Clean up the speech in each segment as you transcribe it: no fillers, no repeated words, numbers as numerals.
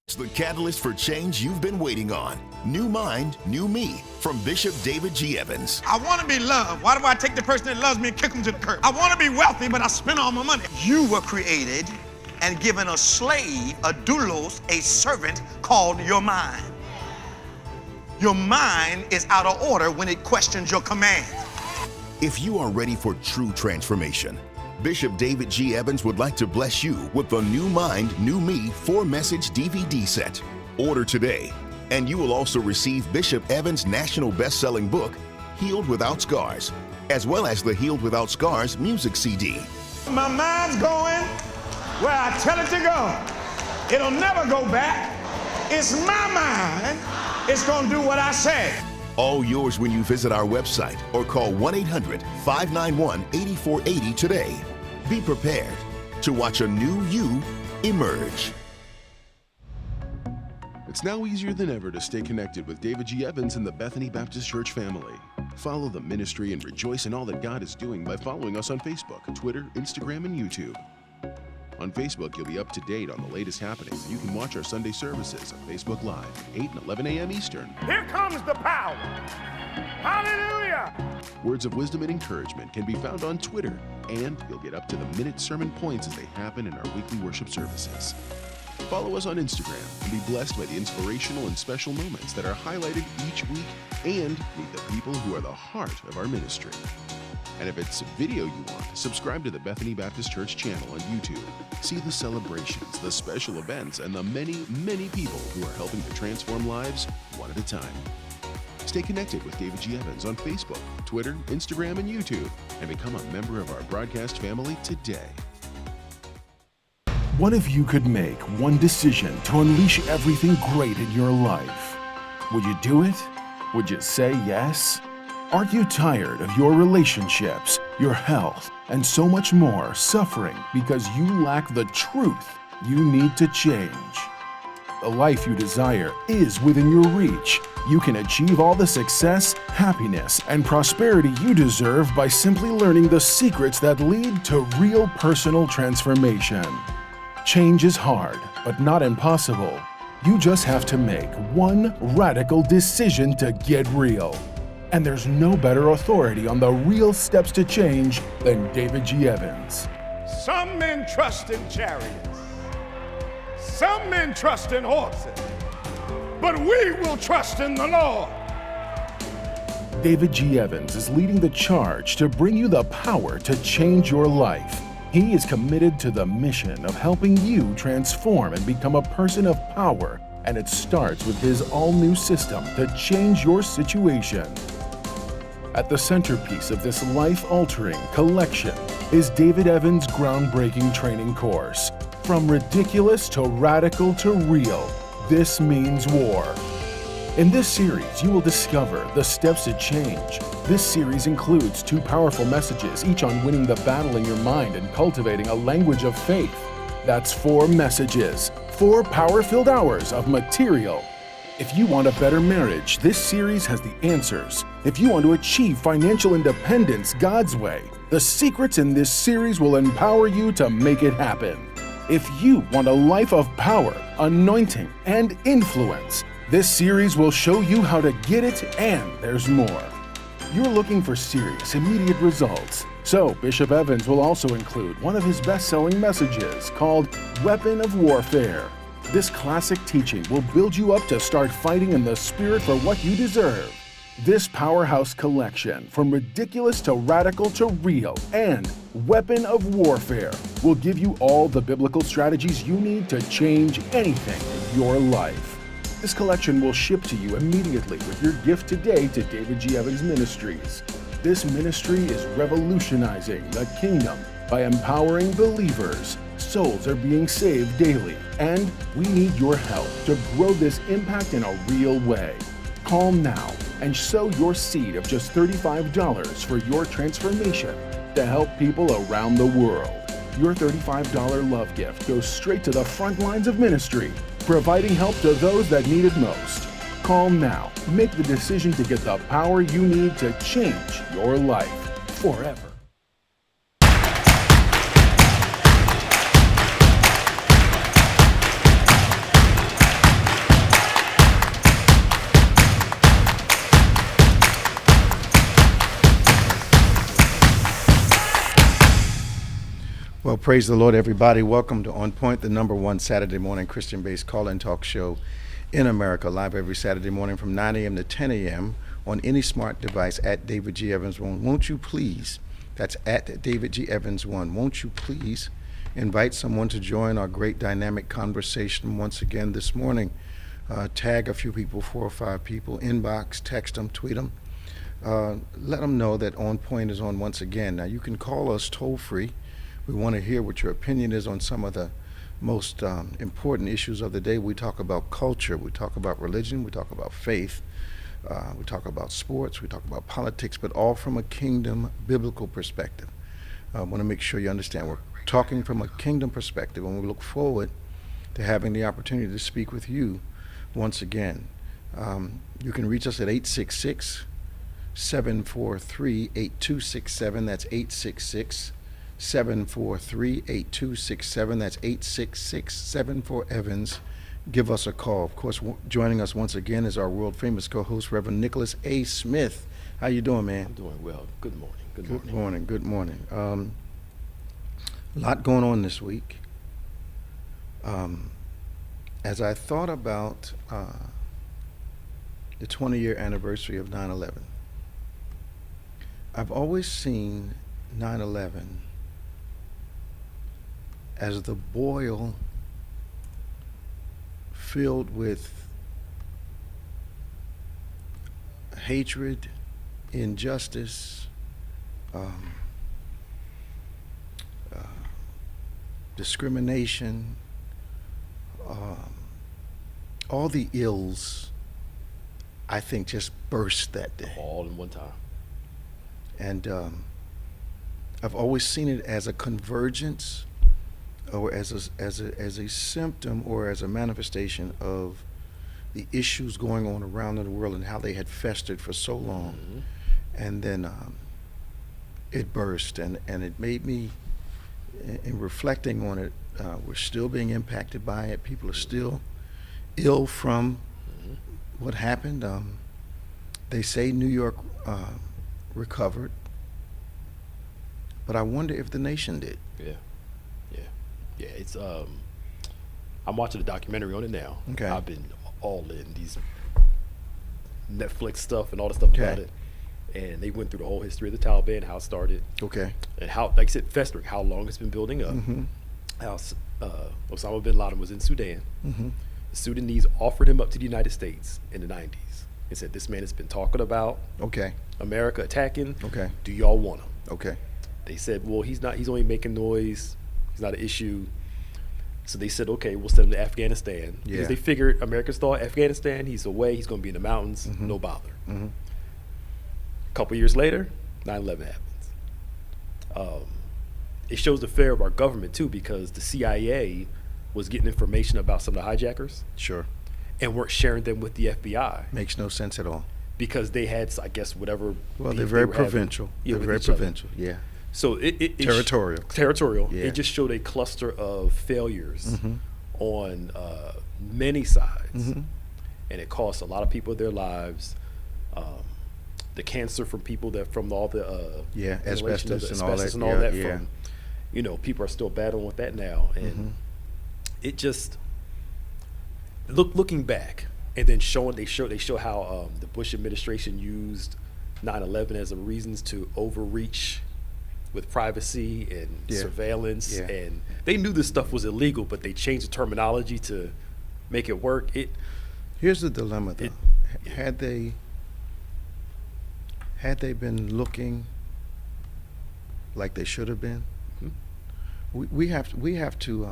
It's the catalyst for change you've been waiting on. New Mind, New Me from Bishop David G. Evans. I want to be loved. Why do I take the person that loves me and kick them to the curb? I want to be wealthy, but I spend all my money. You were created and given a slave, a doulos, a servant called your mind. Your mind is out of order when it questions your command. If you are ready for true transformation, Bishop David G. Evans would like to bless you with the New Mind, New Me 4-message DVD set. Order today, and you will also receive Bishop Evans' national best-selling book, Healed Without Scars, as well as the Healed Without Scars music CD. My mind's going where I tell it to go. It'll never go back. It's my mind. It's going to do what I say. All yours when you visit our website or call 1-800-591-8480 today. Be prepared to watch a new you emerge. It's now easier than ever to stay connected with David G. Evans and the Bethany Baptist Church family. Follow the ministry and rejoice in all that God is doing by following us on Facebook, Twitter, Instagram, and YouTube. On Facebook, you'll be up to date on the latest happenings, and you can watch our Sunday services on Facebook Live, 8 and 11 a.m. Eastern. Here comes the power. Hallelujah. Words of wisdom and encouragement can be found on Twitter, and you'll get up-to-the-minute sermon points as they happen in our weekly worship services. Follow us on Instagram and be blessed by the inspirational and special moments that are highlighted each week, and meet the people who are the heart of our ministry. And if it's video you want, subscribe to the Bethany Baptist Church channel on YouTube. See the celebrations, the special events, and the many, many people who are helping to transform lives one at a time. Stay connected with David G. Evans on Facebook, Twitter, Instagram, and YouTube, and become a member of our broadcast family today. What if you could make one decision to unleash everything great in your life? Would you do it? Would you say yes? Are you tired of your relationships, your health, and so much more suffering because you lack the truth you need to change? The life you desire is within your reach. You can achieve all the success, happiness, and prosperity you deserve by simply learning the secrets that lead to real personal transformation. Change is hard, but not impossible. You just have to make one radical decision to get real. And there's no better authority on the real steps to change than David G. Evans. Some men trust in chariots. Some men trust in horses. But we will trust in the Lord. David G. Evans is leading the charge to bring you the power to change your life. He is committed to the mission of helping you transform and become a person of power, and it starts with his all-new system to change your situation. At the centerpiece of this life-altering collection is David Evans' groundbreaking training course. From ridiculous to radical to real, this means war. In this series, you will discover the steps to change. This series includes 2 powerful messages, each on winning the battle in your mind and cultivating a language of faith. That's 4 messages, 4 power-filled hours of material. If you want a better marriage, this series has the answers. If you want to achieve financial independence God's way, the secrets in this series will empower you to make it happen. If you want a life of power, anointing, and influence, this series will show you how to get it, and there's more. You're looking for serious, immediate results. So Bishop Evans will also include one of his best-selling messages called Weapon of Warfare. This classic teaching will build you up to start fighting in the spirit for what you deserve. This powerhouse collection, from ridiculous to radical to real, and Weapon of Warfare, will give you all the biblical strategies you need to change anything in your life. This collection will ship to you immediately with your gift today to David G. Evans Ministries. This ministry is revolutionizing the kingdom by empowering believers. Souls are being saved daily, and we need your help to grow this impact in a real way. Call now and sow your seed of just $35 for your transformation to help people around the world. Your $35 love gift goes straight to the front lines of ministry, providing help to those that need it most. Call now. Make the decision to get the power you need to change your life forever. Praise the Lord, everybody. Welcome to On Point, the #1 Saturday morning Christian-based call-in talk show in America, live every Saturday morning from 9 a.m. to 10 a.m. on any smart device at David G. Evans 1. Won't you please, that's at David G. Evans 1, won't you please invite someone to join our great dynamic conversation once again this morning. Tag a few people, 4 or 5 people, inbox, text them, tweet them. Let them know that On Point is on once again. Now, you can call us toll-free. We want to hear what your opinion is on some of the most important issues of the day. We talk about culture, we talk about religion, we talk about faith, we talk about sports, we talk about politics, but all from a kingdom biblical perspective. I want to make sure you understand we're talking from a kingdom perspective, and we look forward to having the opportunity to speak with you once again. You can reach us at 866-743-8267. That's 866-743-8267. That's 866-74-EVANS. Give us a call. Of course, joining us once again is our world-famous co-host, Reverend Nicholas A. Smith. How you doing, man? I'm doing well. Good morning. Good morning. A lot going on this week. As I thought about the 20-year anniversary of 9/11, I've always seen 9/11 as the boil filled with hatred, injustice, discrimination, all the ills, I think, just burst that day. All in one time. And I've always seen it as a convergence, or as a symptom, or as a manifestation of the issues going on around in the world and how they had festered for so long. Mm-hmm. And then it burst, and it made me, in reflecting on it, we're still being impacted by it. People are still ill from what happened. They say New York recovered, but I wonder if the nation did. Yeah. It's I'm watching a documentary on it now. Okay. I've been all in these Netflix stuff and all the stuff about it, and they went through the whole history of the Taliban, how it started, Okay. and how, like I said, festering, how long it's been building up. Mm-hmm. How Osama bin Laden was in Sudan. Mm-hmm. The Sudanese offered him up to the United States in the 90s and said, "This man has been talking about Okay. America attacking. Okay. Do y'all want him?" Okay. They said, "Well, he's not. He's only making noise. He's not an issue." So they said, "Okay, we'll send him to Afghanistan." Yeah. Because they figured Americans thought Afghanistan, he's away, he's going to be in the mountains, no bother. Mm-hmm. A couple years later, 9/11 happens. It shows the fear of our government too, because the CIA was getting information about some of the hijackers Sure. and weren't sharing them with the FBI Makes no sense at all. because they had, I guess, whatever. Well, beef they're they very were having, provincial. yeah, They're with very each other. provincial. Yeah. So it Territorial. Territorial. Yeah. It just showed a cluster of failures Mm-hmm. on many sides, Mm-hmm. and it cost a lot of people their lives. The cancer from people from all the Yeah, inhalation of asbestos the and all that. asbestos and all Yeah, that yeah. from, people are still battling with that now, and Mm-hmm. it just looking back and then they show how the Bush administration used 9/11 as a reasons to overreach with privacy and Yeah. surveillance, Yeah. and they knew this stuff was illegal, but they changed the terminology to make it work. Here's the dilemma, though. It- Had they been looking like they should have been, Mhm. we have to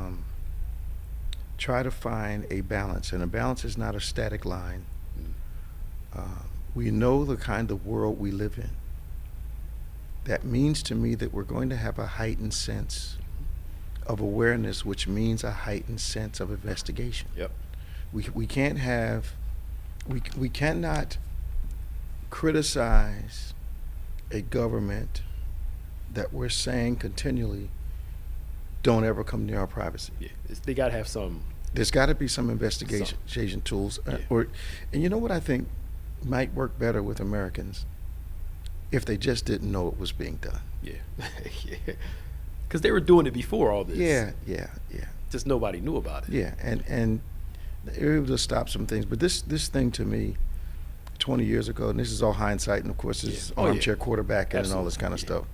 try to find a balance, and a balance is not a static line. We know the kind of world we live in. That means to me that we're going to have a heightened sense of awareness, which means a heightened sense of investigation. Yep. We can't have, we cannot criticize a government that we're saying continually, don't ever come near our privacy. Yeah, they got to have some. There's got to be some investigation tools, Yeah. And you know what I think might work better with Americans, if they just didn't know it was being done. Yeah, yeah. Because they were doing it before all this. Yeah. Just nobody knew about it. Yeah, and they were able to stop some things. But this thing to me, 20 years ago, and this is all hindsight, and of course this is armchair quarterbacking and all this kind of stuff.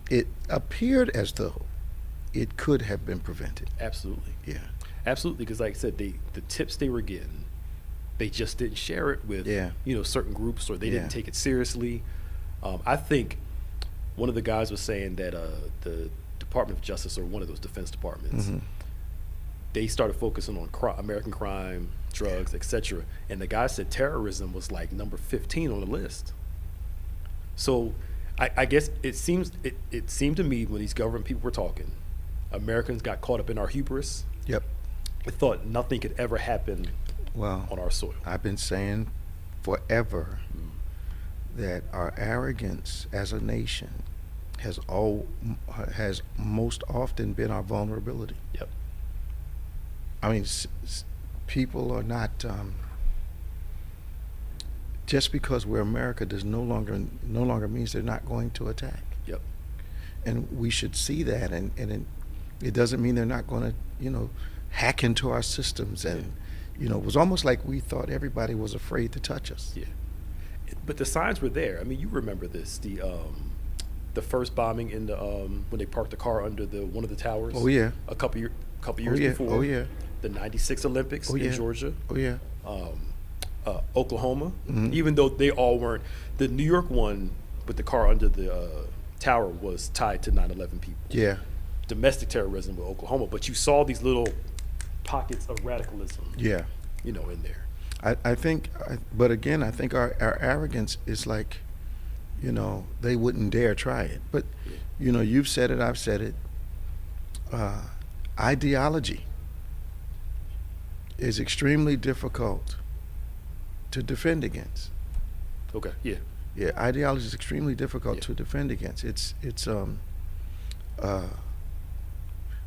It appeared as though it could have been prevented. Absolutely. Yeah. Absolutely, because like I said, the tips they were getting, they just didn't share it with certain groups, or they didn't take it seriously. I think one of the guys was saying that the Department of Justice, or one of those defense departments, they started focusing on American crime, drugs, etc. And the guy said terrorism was like number 15 on the list. So I guess it seemed to me when these government people were talking, Americans got caught up in our hubris. Yep. They thought nothing could ever happen on our soil. I've been saying forever that our arrogance as a nation has most often been our vulnerability. Yep. I mean, people are not just because we're America does no longer means they're not going to attack. Yep. And we should see that, and it doesn't mean they're not going to hack into our systems. And it was almost like we thought everybody was afraid to touch us. Yeah. But the signs were there. I mean, you remember this, the first bombing in the when they parked the car under one of the towers. Oh yeah. A couple years before. Oh yeah. The '96 Olympics in Georgia. Oh yeah. Oklahoma. Even though they all weren't, the New York one with the car under the tower was tied to 9/11 people. Yeah. Domestic terrorism with Oklahoma, but you saw these little pockets of radicalism. Yeah. In there. I think, but again, I think our arrogance is like, they wouldn't dare try it. But, you've said it, I've said it. Ideology is extremely difficult to defend against. Okay. Yeah. Yeah, ideology is extremely difficult to defend against. It's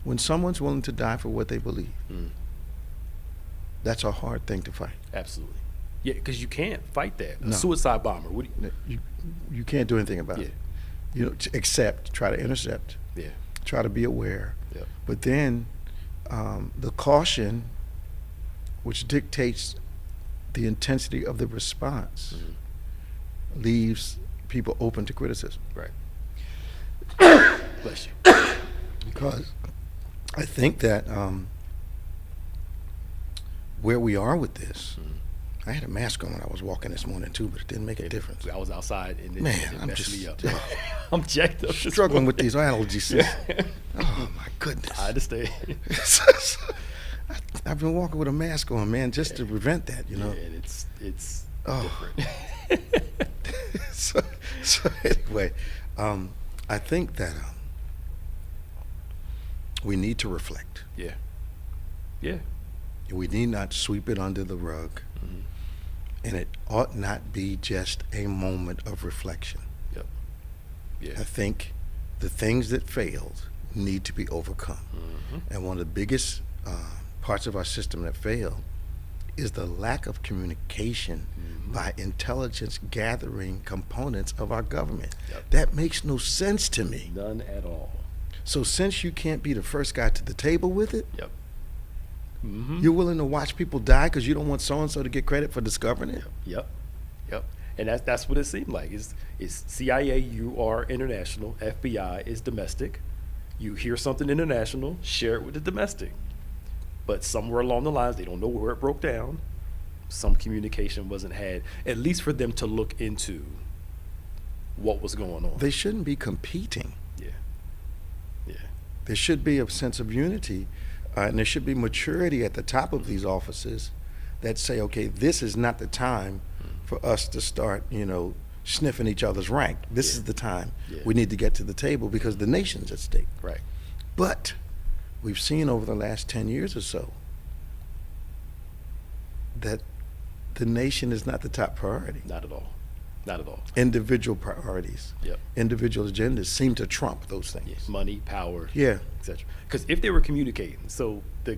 when someone's willing to die for what they believe. That's a hard thing to fight. Absolutely. Yeah, because you can't fight that. A No. suicide bomber. What do You can't do anything about it. Except try to intercept. Yeah. Try to be aware. Yeah. But then the caution, which dictates the intensity of the response, leaves people open to criticism. Right. Bless you. Because I think that where we are with this, I had a mask on when I was walking this morning too, but it didn't make a difference. I was outside and it I'm messed just me up. I'm jacked up. struggling with these allergies. Oh my goodness. I understand. I've been walking with a mask on, man, just to prevent that, Yeah, and it's different. so anyway, I think that we need to reflect. Yeah. Yeah. We need not sweep it under the rug. And it ought not be just a moment of reflection. Yep. Yeah. I think the things that failed need to be overcome. And one of the biggest parts of our system that failed is the lack of communication by intelligence gathering components of our government. Yep. That makes no sense to me. None at all. So since you can't be the first guy to the table with it, Yep. you're willing to watch people die because you don't want so-and-so to get credit for discovering it? Yep. And that's what it seemed like. It's CIA, you are international. FBI is domestic. You hear something international, share it with the domestic. But somewhere along the lines, they don't know where it broke down. Some communication wasn't had, at least for them to look into what was going on. They shouldn't be competing. Yeah. There should be a sense of unity, and there should be maturity at the top of these offices that say, okay, this is not the time for us to start, sniffing each other's rank. This is the time we need to get to the table because the nation's at stake. Right. But we've seen over the last 10 years or so that the nation is not the top priority. Not at all. Individual priorities, Yep. individual agendas seem to trump those things. Yeah. Money, power, Yeah. etc. Because if they were communicating, so the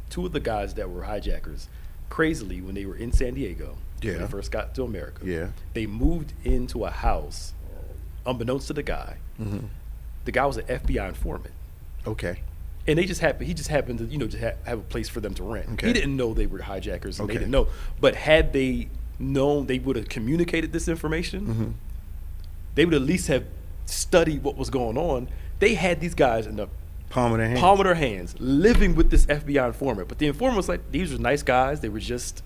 two of the guys that were hijackers, crazily, when they were in San Diego, when Yeah. they first got to America, Yeah. they moved into a house, unbeknownst to the guy, The guy was an FBI informant. Okay. And he just happened to, just have a place for them to rent. Okay. He didn't know they were hijackers, and Okay. they didn't know. But had they known, they would have communicated this information. They would at least have studied what was going on. They had these guys in the Palm of their hands. palm of their hands, living with this FBI informant. But the informant was like, these were nice guys. They were just,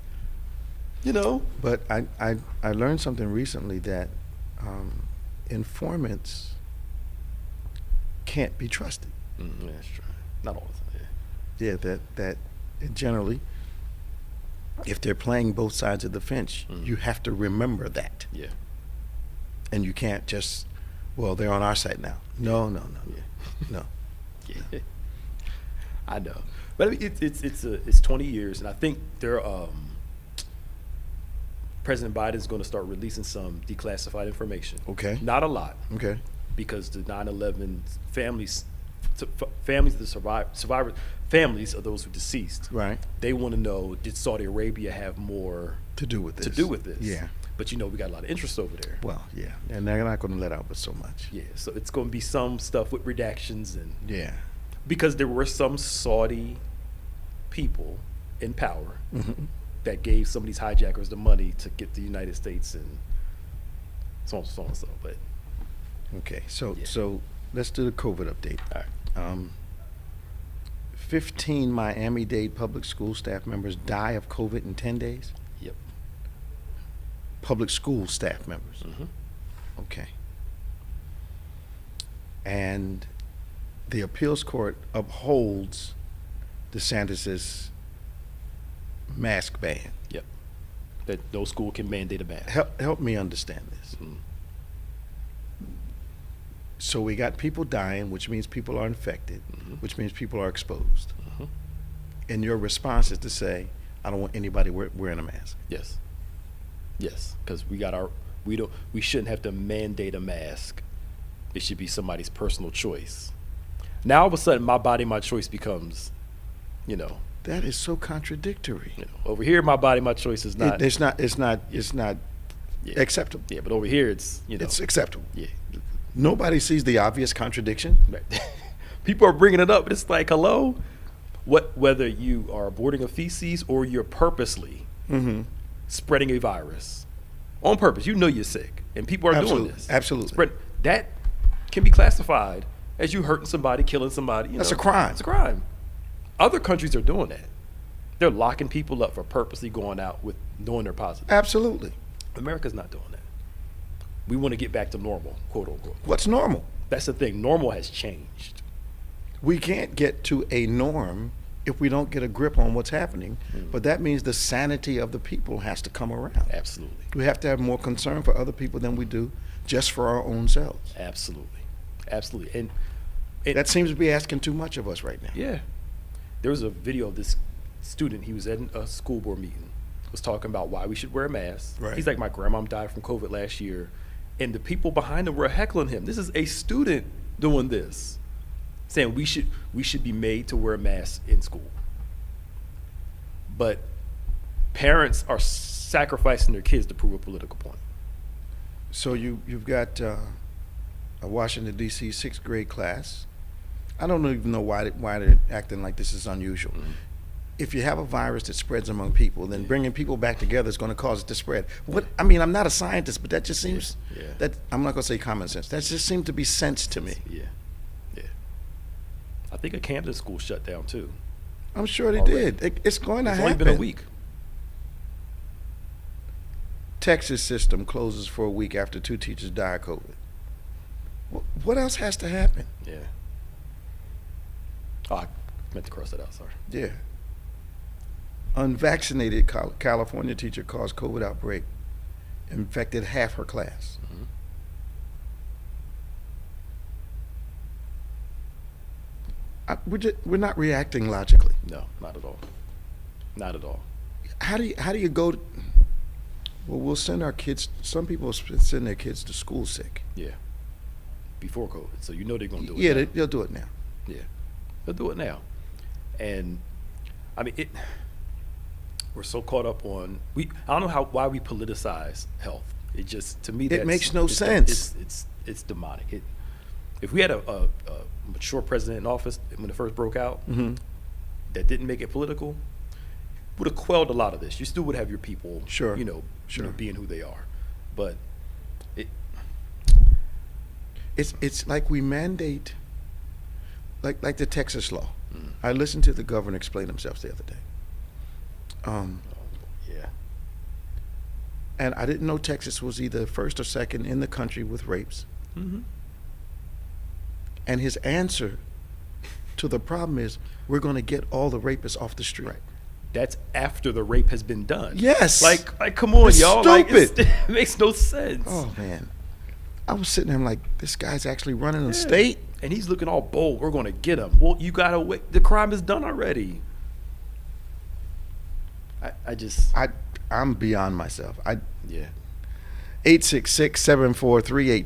But I learned something recently that informants can't be trusted. Yeah, that's true. Not all the time. Yeah, that generally, if they're playing both sides of the fence, you have to remember that. Yeah. And you can't just, well, they're on our side now. No. Yeah. No. I know, but I mean, it's 20 years, and I think President Biden's going to start releasing some declassified information. Okay. Not a lot, Okay. because the 9/11 families of the survivors, families of those who deceased, Right. they want to know, did Saudi Arabia have more To do with this. Yeah. But we got a lot of interest over there. Well, yeah. And they're not going to let out but so much. Yeah, so it's going to be some stuff with redactions, and Yeah. because there were some Saudi people in power that gave some of these hijackers the money to get the United States and so on and so. But Okay. So Yeah. so let's do the COVID update. all right, 15 Miami-Dade public school staff members die of COVID in 10 days? yep, Public school staff members. Okay. And the appeals court upholds DeSantis's mask ban. yep. That no school can mandate a mask. Help me understand this. So we got people dying, which means people are infected, which means people are exposed. And your response is to say, I don't want anybody wearing a mask. Yes, because we shouldn't have to mandate a mask. It should be somebody's personal choice. Now all of a sudden, my body, my choice becomes, That is so contradictory. over here, my body, my choice is not. It's not Yeah. acceptable. Yeah, but over here, it's It's acceptable. yeah. Nobody sees the obvious contradiction. Right. People are bringing it up, but it's like, hello, whether you are aborting a feces or you're purposely spreading a virus on purpose, you're sick, and people are doing this. Absolutely. That can be classified as you hurting somebody, killing somebody. That's a crime. It's a crime. Other countries are doing that. They're locking people up for purposely going out with knowing they're positive. Absolutely. America's not doing that. We want to get back to normal, quote unquote. What's normal? That's the thing. Normal has changed. We can't get to a norm if we don't get a grip on what's happening. But that means the sanity of the people has to come around. Absolutely. We have to have more concern for other people than we do just for our own selves. Absolutely. And That seems to be asking too much of us right now. yeah, there was a video of this student. He was at a school board meeting, was talking about why we should wear a mask. Right. He's like, my grandmom died from COVID last year, and the people behind him were heckling him. This is a student doing this, saying we should be made to wear a mask in school. But parents are sacrificing their kids to prove a political point. So you've got a Washington, D.C. 6th grade class. I don't even know why they're acting like this is unusual. If you have a virus that spreads among people, then bringing people back together is going to cause it to spread. I'm not a scientist, but that just seems, that I'm not going to say common sense. That just seemed to be sense to me. Yeah. I think a Camden school shut down too. I'm sure they Already. did. It's going to It's happen. only been a week. Texas system closes for a week after 2 teachers die of COVID. What else has to happen? Yeah. Oh, I meant to cross that out, sorry. Yeah. Unvaccinated California teacher caused COVID outbreak, infected half her class. We're not reacting logically. No, not at all. Not at all. How do you go? Well, we'll send our kids. Some people send their kids to school sick. Yeah. Before COVID, so they're going to do it. Yeah, now. they'll do it now. Yeah, they'll do it now. And I mean, we're so caught up on I don't know why we politicize health. It just, to me, It makes no it's sense. It's demonic. if we had a mature president in office when it first broke out, that didn't make it political, would have quelled a lot of this. You still would have your people, Sure. being who they are, but it's like we mandate, like the Texas law. I listened to the governor explain himself the other day. Yeah. And I didn't know Texas was either first or second in the country with rapes. And his answer to the problem is, we're going to get all the rapists off the street. Right. That's after the rape has been done. Yes. Like come on, It's y'all. stupid. It makes no sense. Oh, man. I was sitting there, I'm like, this guy's actually running a state? And he's looking all bold. We're going to get him. Well, you got to wait. The crime is done already. I'm beyond myself. Yeah. 866-743-8267,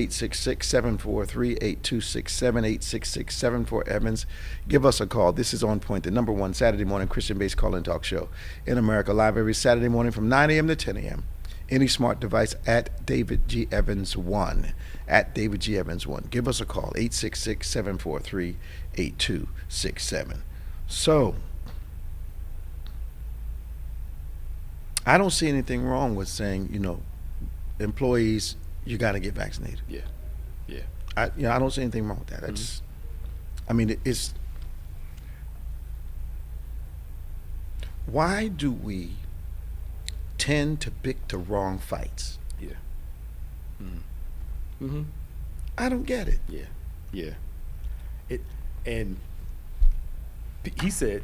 866-743-8267, Evans. Give us a call. This is On Point, the number one Saturday morning Christian-based call-in talk show in America, live every Saturday morning from 9 a.m. to 10 a.m. Any smart device at David G. Evans 1, at David G. Evans 1. Give us a call, 866-743-8267. So, I don't see anything wrong with saying, employees, you got to get vaccinated. Yeah. I don't see anything wrong with that. It's. Why do we tend to pick the wrong fights? Yeah. I don't get it. Yeah. And he said,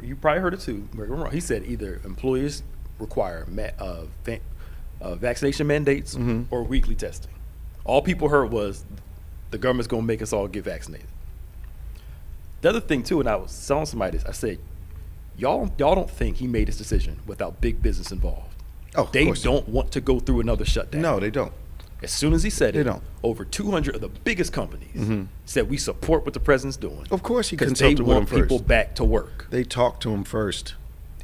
you probably heard it too. He said either employers require vaccination mandates or weekly testing. All people heard was the government's going to make us all get vaccinated. The other thing too, and I was telling somebody this, I said, y'all don't think he made his decision without big business involved. Oh, of they course. don't want to go through another shutdown. No, they don't. As soon as he said They it, don't. over 200 of the biggest companies said we support what the president's doing. Of course he because they consulted with want them people first. back to work. They talked to him first.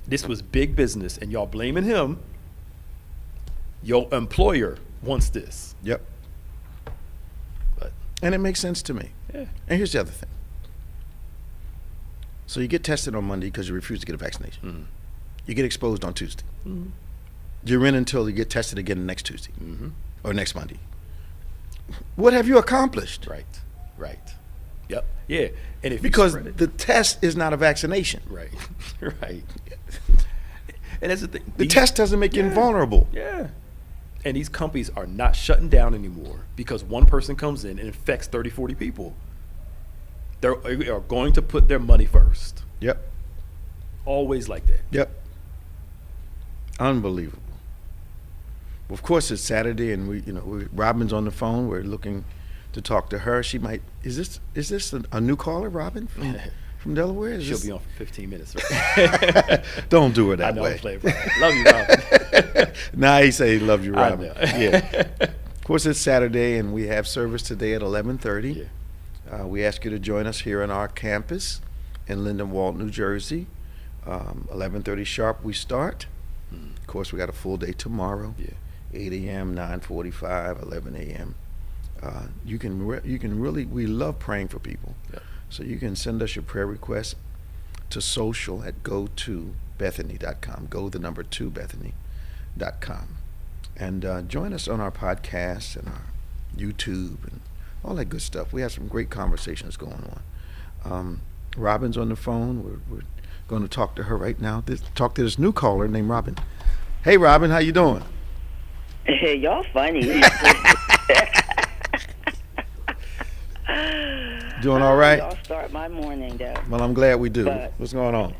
This was big business, and y'all blaming him. Your employer wants this. Yep. But And it makes sense to me. yeah, And here's the other thing. So you get tested on Monday because you refuse to get a vaccination. You get exposed on Tuesday. You're in until you get tested again next Tuesday or next Monday. What have you accomplished? right. Yep. Yeah. And if Because you spread it, the test is not a vaccination. right. And that's the thing. The test doesn't make you invulnerable. Yeah. And these companies are not shutting down anymore because one person comes in and infects 30, 40 people. They are going to put their money first. Yep. Always like that. Yep. Unbelievable. Of course, it's Saturday, and Robin's on the phone. We're looking to talk to her. She might. Is this a new caller, Robin, from Delaware? She'll be on for 15 minutes, right? Don't do her that I know way. I'm playing, Robin. Love you, Robin. Nah, he said he loved you, I Robin. know. Yeah. Of course, it's Saturday, and we have service today at 11:30. We ask you to join us here on our campus in Lindenwold, New Jersey. 11:30 sharp we start. Of course, we got a full day tomorrow. 8 a.m., 9:45, 11 a.m. You can really, we love praying for people. So you can send us your prayer requests to social at go2bethany.com. Go the number 2bethany.com. And join us on our podcasts and our YouTube and all that good stuff. We have some great conversations going on. Robin's on the phone. We're going to talk to her right now. Talk to this new caller named Robin. Hey, Robin, how you doing? Hey, y'all funny. Doing all right? Y'all start my morning, though. Well, I'm glad we do. But- What's going on?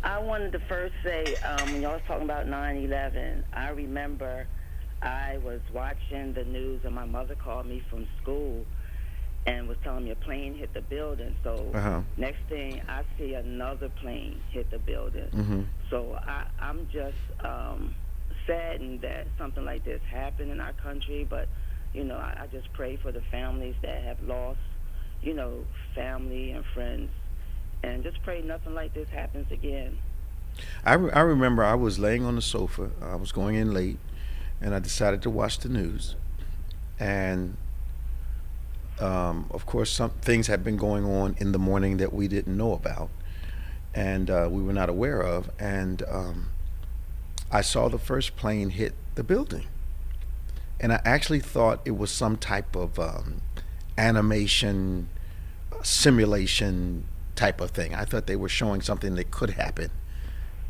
I wanted to first say, when y'all was talking about 9/11, I remember I was watching the news and my mother called me from school and was telling me a plane hit the building. So next thing, I see another plane hit the building. So I'm just saddened that something like this happened in our country, but I just pray for the families that have lost family and friends, and just pray nothing like this happens again. I remember I was laying on the sofa. I was going in late, and I decided to watch the news. and of course, some things have been going on in the morning that we didn't know about, and we were not aware of. And I saw the first plane hit the building, and I actually thought it was some type of animation, simulation type of thing. I thought they were showing something that could happen.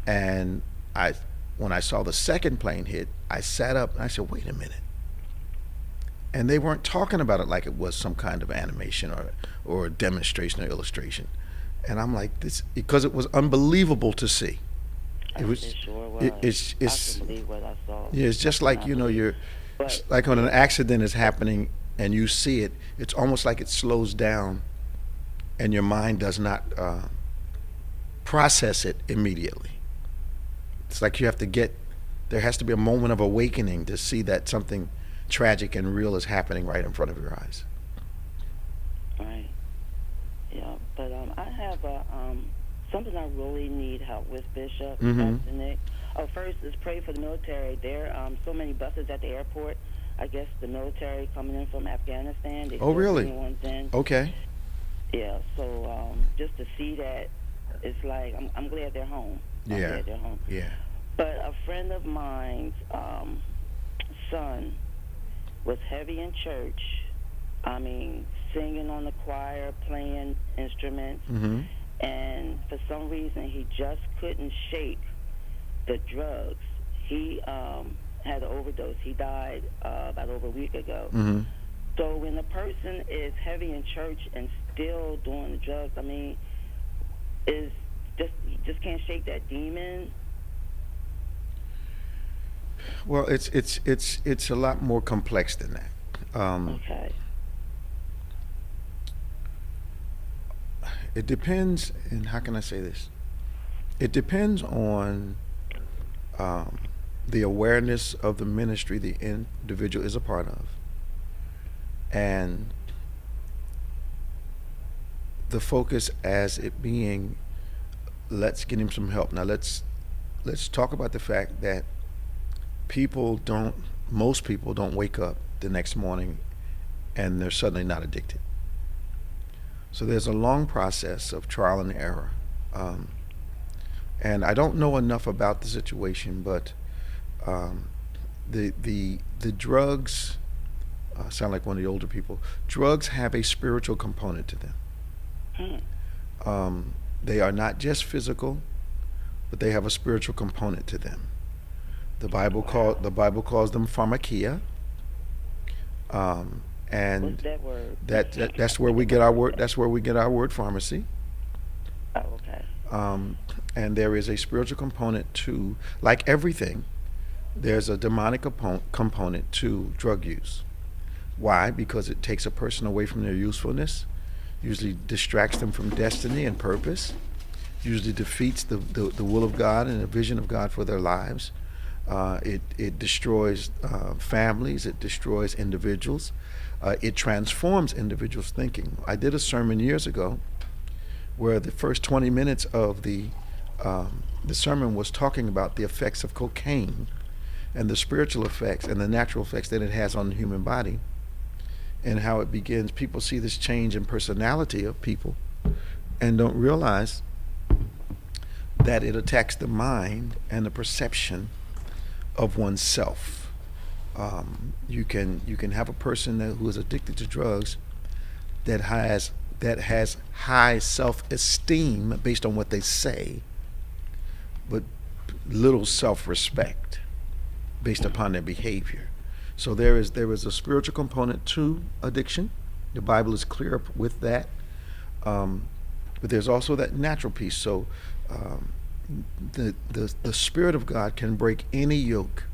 And when I saw the second plane hit, I sat up and I said, "Wait a minute." And they weren't talking about it like it was some kind of animation or a demonstration or illustration. And I'm like, this, because it was unbelievable to see. It was. It sure was. It's I couldn't believe what I saw. Yeah, it's just like, you know, But, like when an accident is happening and you see it, it's almost like it slows down and your mind does not process it immediately. It's like there has to be a moment of awakening to see that something tragic and real is happening right in front of your eyes. right. Yeah, but I have something I really need help with, Bishop, Pastor Nick. Oh, first, let's pray for the military. There are so many buses at the airport. I guess the military coming in from Afghanistan. They Oh, really? bringing ones in. Okay. Yeah, so just to see that, it's like, I'm glad they're home. I'm Yeah. glad they're home. Yeah. But a friend of mine's son was heavy in church. I mean, singing on the choir, playing instruments. And for some reason, he just couldn't shake the drugs. He had an overdose. He died about over a week ago. So when a person is heavy in church and still doing the drugs, I mean, you just can't shake that demon. Well, it's a lot more complex than that. Okay. It depends, and how can I say this? It depends on the awareness of the ministry the individual is a part of, and the focus as it being, let's get him some help. Now let's talk about the fact that most people don't wake up the next morning and they're suddenly not addicted. So there's a long process of trial and error. And I don't know enough about the situation, but the drugs sound like one of the older people. Drugs have a spiritual component to them. They are not just physical, but they have a spiritual component to them. The Bible calls them pharmakia. And what's that word? That's where we get our word. That's where we get our word pharmacy. Oh, okay. And there is a spiritual component to, like everything, there's a demonic component to drug use. Why? Because it takes a person away from their usefulness, usually distracts them from destiny and purpose, usually defeats the will of God and the vision of God for their lives. It destroys families, it destroys individuals, it transforms individuals' thinking. I did a sermon years ago where the first 20 minutes of the sermon was talking about the effects of cocaine and the spiritual effects and the natural effects that it has on the human body, and how it begins. People see this change in personality of people and don't realize that it attacks the mind and the perception of oneself. You can have a person who is addicted to drugs that has high self-esteem based on what they say, but little self-respect based upon their behavior. So there is a spiritual component to addiction. The Bible is clear with that, but there's also that natural piece. So the Spirit of God can break any yoke,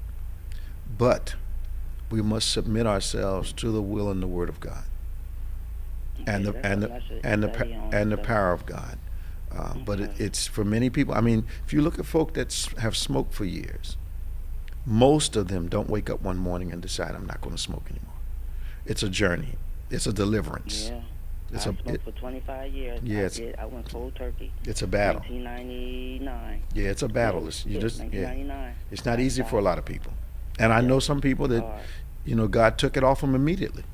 but we must submit ourselves to the will and the Word of God, and the power of God. But it's for many people. I mean, if you look at folk that have smoked for years, most of them don't wake up one morning and decide, I'm not going to smoke anymore. It's a journey. It's a deliverance. Yeah. I smoked for 25 years. Yeah, I went cold turkey. It's a battle. 1999. Yeah, it's a battle. Yeah, It's 1999. It's not easy for a lot of people. And I know some people that, God took it off him immediately.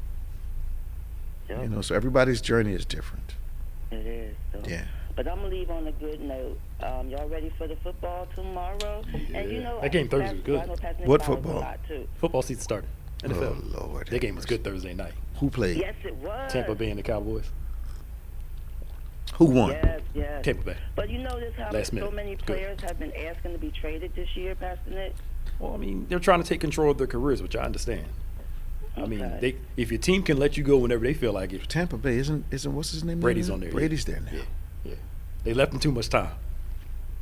Yep. So everybody's journey is different. It is. So. Yeah. But I'm going to leave on a good note. Y'all ready for the football tomorrow? Yeah. And That game Thursday was good. What football? Football season started. NFL. Oh, Lord. That game was good Thursday night. Who played? Yes, it was. Tampa Bay and the Cowboys. Who won? Yes. Tampa Bay. But you notice how Last so minute. many Good. players have been asking to be traded this year, Pastor Nick? Well, I mean, they're trying to take control of their careers, which I understand. I mean, Okay. if your team can let you go whenever they feel like it, Tampa Bay isn't what's his name? Brady's on there. Brady's there now. Yeah. They left him too much time.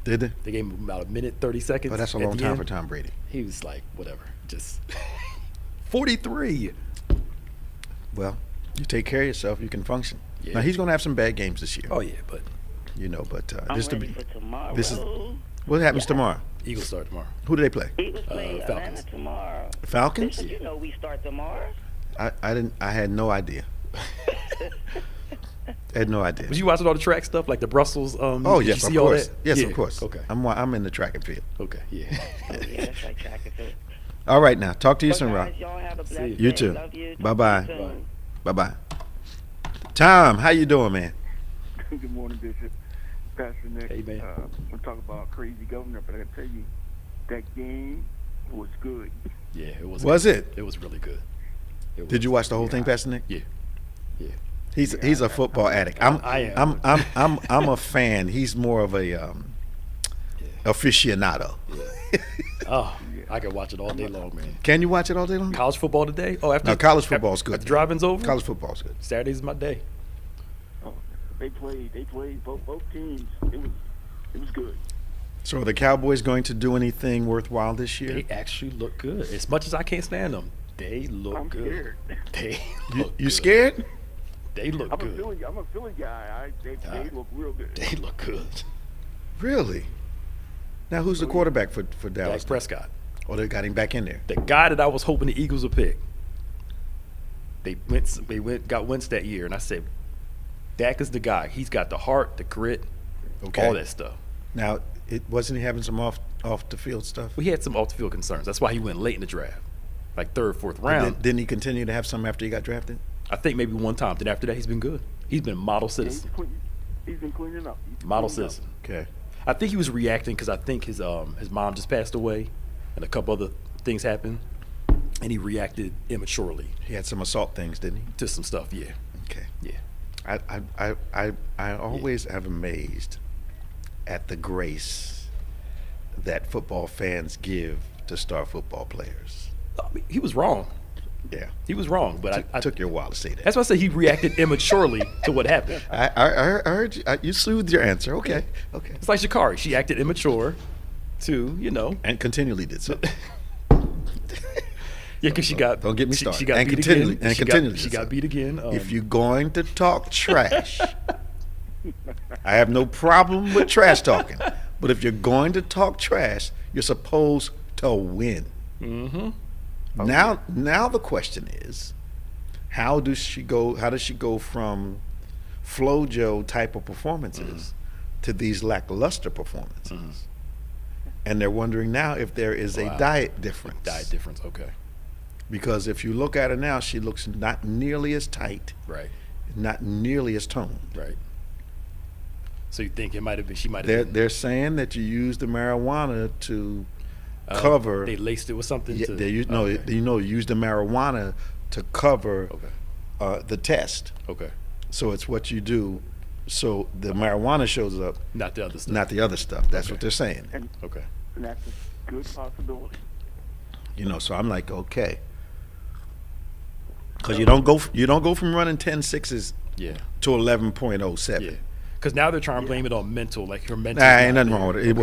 Did they? They gave him about a minute, 30 seconds. But that's a at long the time end. for Tom Brady. He was like, whatever, just 43. Well, you take care of yourself, you can function. Yeah. Now he's going to have some bad games this year. Oh yeah, but I'm this to ready be for tomorrow. this is what happens tomorrow. Eagles start tomorrow. Who do they play? Eagles play Falcons. Atlanta tomorrow. Falcons? Bishop, you know we start tomorrow. I had no idea. I had no idea. Was you watching all the track stuff, like the Brussels? Oh did yes, you of see all course. that? Yes, Yeah. of course. Okay. I'm in the track and field. Okay. Yeah. Oh, yeah, that's like track and field. All right, now talk to you But soon, Rob. guys, y'all have a See blessed you. You day. too. Love you. Bye-bye. Talk to you soon. Bye bye. Tom, how you doing, man? Good morning, Bishop. Pastor Nick. Hey, man. We're talking about crazy governor, but I gotta tell you, that game was good. Yeah, it was. Was good. it? It was really good. It Did you was. watch the whole thing, Pastor Nick? Yeah. Yeah. He's a football addict. I am. I'm a fan. He's more of a aficionado. Oh, I could watch it all day long, man. Can you watch it all day long? College football today? Oh, after No, college football's after good. the drive-in's over. College football's good. Saturday's my day. Oh, they played both teams. It was good. So are the Cowboys going to do anything worthwhile this year? They actually look good. As much as I can't stand them, they look I'm good. scared. They You, look you good. scared? They look I'm good. a Philly guy. They look real good. They look good. Really? Now who's the quarterback for Dallas? Dak Prescott, Oh, they got him back in there. the guy that I was hoping the Eagles would pick. They got Wentz that year, and I said, Dak is the guy. He's got the heart, the grit, Okay. all that stuff. Now, wasn't he having some off the field stuff? Well, he had some off-the-field concerns. That's why he went late in the draft, like third, fourth round. Didn't he continue to have some after he got drafted? I think maybe one time. Then after that, he's been good. He's been a model citizen. He's been cleaning up. Model citizen. Okay. I think he was reacting because I think his mom just passed away, and a couple other things happened, and he reacted immaturely He had some assault things, didn't he? to some stuff. Yeah, Okay. yeah. I always am amazed at the grace that football fans give to star football players. I mean, he was wrong. Yeah. He was wrong, but I Took you a while to say that. that's why I say he reacted immaturely to what happened. I heard you. You soothed your answer. Okay. Okay. It's like Sha'Carri. She acted immature to, And continually did so. yeah, because she got Don't get me she started. got And beat continually- again. and She continually got so. beat again. If you're going to talk trash, I have no problem with trash talking. But if you're going to talk trash, you're supposed to win. mm-hmm. Now the question is, how does she go from FloJo type of performances to these lackluster performances? And they're wondering now if there is a Wow. diet difference. Diet difference. Okay, Because if you look at her now, she looks not nearly as tight, right, not nearly as toned. right. So you think it might have been? She might have been. They're saying that you use the marijuana to cover. They laced it with something. Yeah, to, use the marijuana to cover Okay. the test. Okay. So it's what you do. So the marijuana shows up, Not the other stuff. not the other stuff. That's Okay. what they're saying. Okay. And that's a good possibility. So I'm like, okay, because you don't go from running 10 sixes Yeah. to 11.07. Yeah. Because now they're trying to blame it on mental, like her mental. Nah, ain't nothing wrong with it.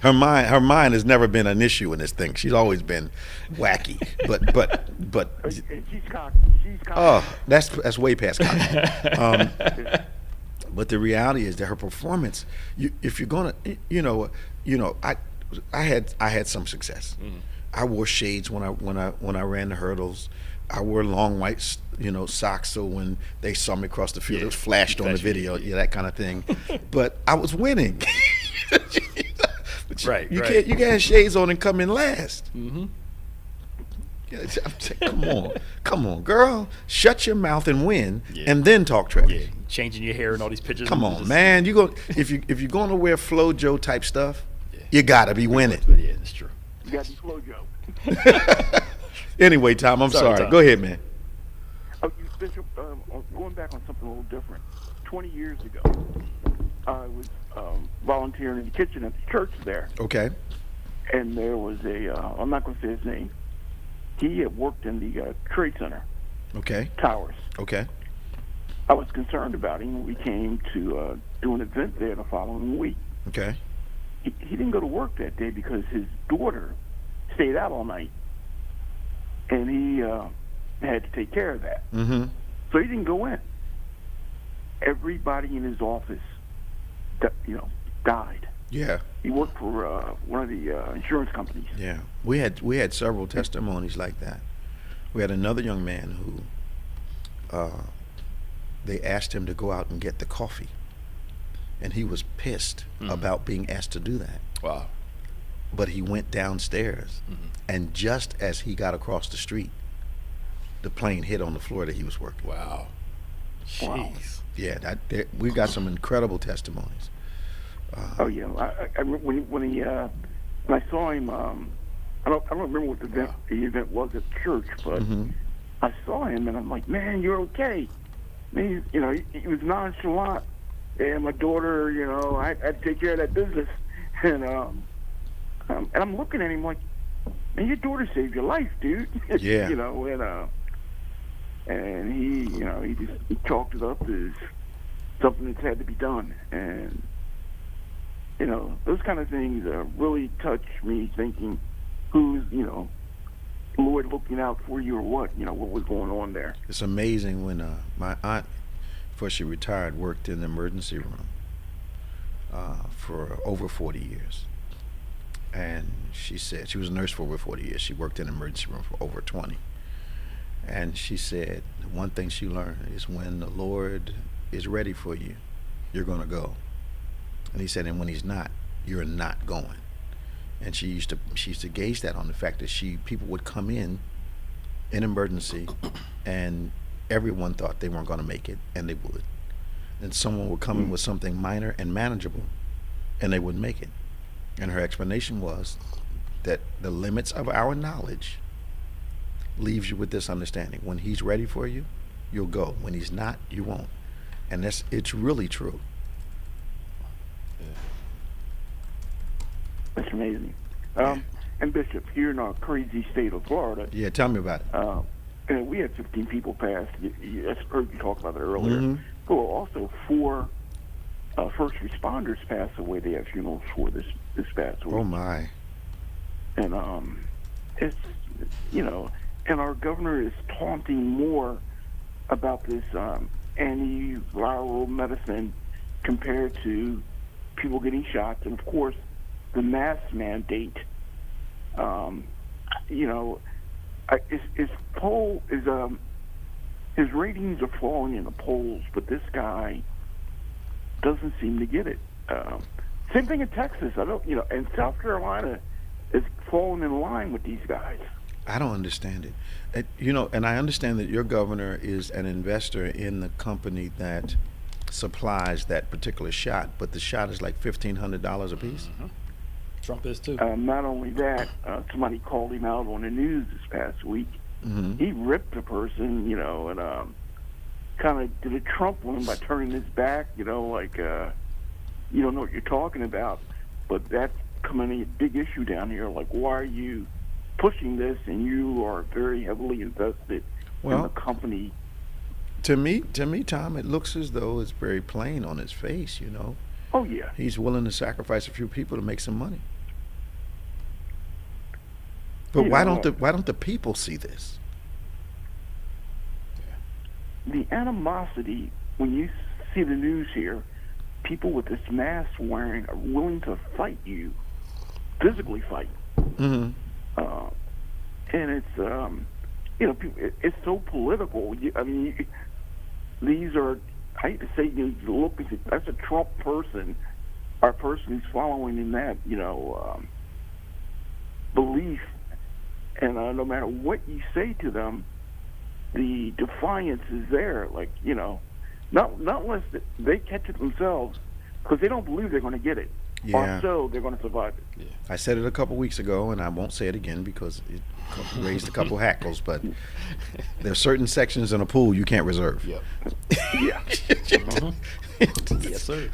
Her mind has never been an issue in this thing. She's always been wacky. But And she's cocky. oh, that's way past cocky. But the reality is that her performance, if you're gonna, I had some success. I wore shades when I ran the hurdles. I wore long white, socks, so when they saw me across the field, it was flashed on the video, that kind of thing. But I was winning. But Right, you right. can't have shades on and come in last. Mm-hmm. I'm saying, come on, girl, shut your mouth and win, Yeah. and then talk trash. Yeah, changing your hair and all these pictures. Come on, man. If you're going to wear FloJo type stuff, Yeah. you gotta be winning. Yeah, that's true. You got to be slow, Joe. Anyway, Tom, I'm sorry. Tom. Go ahead, man. Bishop, going back on something a little different. 20 years ago, I was volunteering in the kitchen at the church there. Okay. And there was I'm not going to say his name. He had worked in the Trade Center Okay. towers. Okay. I was concerned about him when we came to do an event there the following week. Okay. He didn't go to work that day because his daughter stayed out all night, and he had to take care of that. Mm-hmm. So he didn't go in. Everybody in his office, died. Yeah. He worked for one of the insurance companies. Yeah. We had several testimonies like that. We had another young man who they asked him to go out and get the coffee, and he was pissed about being asked to do that. Wow. But he went downstairs, and just as he got across the street, the plane hit on the floor that he was working. Wow. Jeez. Yeah, we got some incredible testimonies. Oh yeah, when I saw him, I don't remember what the event was at church, but I saw him and I'm like, man, you're okay. Man, he was nonchalant, and my daughter, I had to take care of that business, and I'm looking at him like, man, your daughter saved your life, dude. Yeah. And he chalked it up as something that had to be done, and those kind of things really touch me, thinking, who's Lord looking out for you, or what was going on there. It's amazing when my aunt, before she retired, worked in the emergency room for over 40 years. And she said, she was a nurse for over 40 years. She worked in the emergency room for over 20. And she said, the one thing she learned is when the Lord is ready for you, you're going to go. And he said, and when he's not, you're not going. And she used to gauge that on the fact that people would come in emergency, and everyone thought they weren't going to make it, and they would. And someone would come in with something minor and manageable, and they wouldn't make it. And her explanation was that the limits of our knowledge leaves you with this understanding: when he's ready for you, you'll go. When he's not, you won't. And it's really true. That's amazing. And Bishop, here in our crazy state of Florida. Yeah, tell me about it. And we had 15 people pass. I heard you talk about it earlier. But also 4 first responders passed away. They had funerals for this past week. Oh my! And it's and our governor is taunting more about this antiviral medicine compared to people getting shots, and of course the mask mandate. His ratings are falling in the polls, but this guy doesn't seem to get it. Same thing in Texas. And South Carolina is falling in line with these guys. I don't understand it. And I understand that your governor is an investor in the company that supplies that particular shot, but the shot is like $1,500 a piece. Trump is too. Not only that, somebody called him out on the news this past week. He ripped a person, and kind of did a Trump one by turning his back, like you don't know what you're talking about. But that's becoming a big issue down here. Like, why are you pushing this, and you are very heavily invested in the company? To me, Tom, it looks as though it's very plain on his face, Oh yeah. He's willing to sacrifice a few people to make some money. But why don't the people see this? The animosity, when you see the news here, people with this mask wearing are willing to fight you, physically fight. And it's it's so political. These are, I hate to say, look, that's a Trump person, or a person who's following in that belief, and no matter what you say to them, the defiance is there. Like, not unless they catch it themselves, because they don't believe they're going to get it. Yeah. Or so they're going to survive it. Yeah. I said it a couple weeks ago, and I won't say it again because it raised a couple hackles. But there are certain sections in a pool you can't reserve. Yep. Yeah. Yes, sir.